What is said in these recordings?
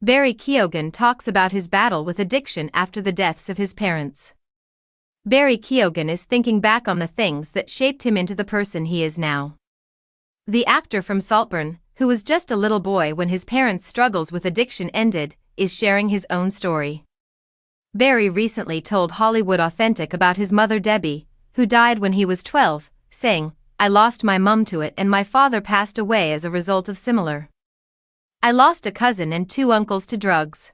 Barry Keoghan talks about his battle with addiction after the deaths of his parents. Barry Keoghan is thinking back on the things that shaped him into the person he is now. The actor from Saltburn, who was just a little boy when his parents' struggles with addiction ended, is sharing his own story. Barry recently told Hollywood Authentic about his mother Debbie, who died when he was 12, saying, "I lost my mum to it and my father passed away as a result of similar. I lost a cousin and 2 uncles to drugs.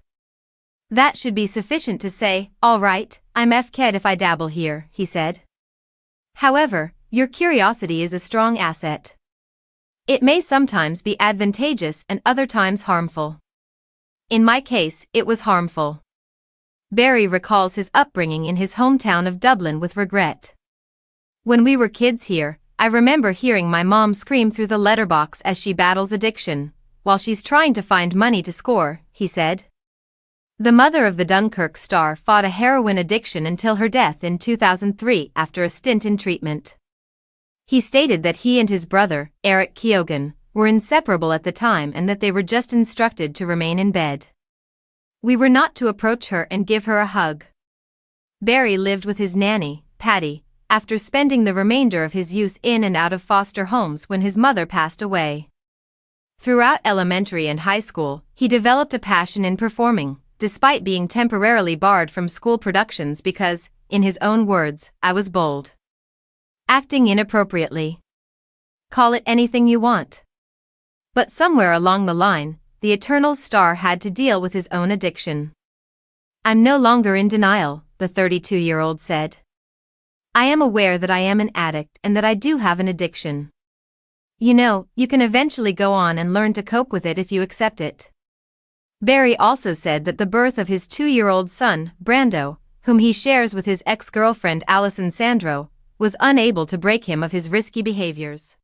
That should be sufficient to say, all right, I'm f-ked if I dabble here," he said. However, your curiosity is a strong asset. It may sometimes be advantageous and other times harmful. In my case, it was harmful. Barry recalls his upbringing in his hometown of Dublin with regret. When we were kids here, I remember hearing my mom scream through the letterbox as she battles addiction, while she's trying to find money to score, he said. The mother of the Dunkirk star fought a heroin addiction until her death in 2003 after a stint in treatment. He stated that he and his brother, Eric Keoghan, were inseparable at the time and that they were just instructed to remain in bed. We were not to approach her and give her a hug. Barry lived with his nanny, Patty, after spending the remainder of his youth in and out of foster homes when his mother passed away. Throughout elementary and high school, he developed a passion in performing, despite being temporarily barred from school productions because, in his own words, I was bold. Acting inappropriately. Call it anything you want. But somewhere along the line, the Eternal star had to deal with his own addiction. I'm no longer in denial, the 32-year-old said. I am aware that I am an addict and that I do have an addiction. You know, you can eventually go on and learn to cope with it if you accept it. Barry also said that the birth of his 2-year-old son, Brando, whom he shares with his ex-girlfriend Alison Sandro, was unable to break him of his risky behaviors.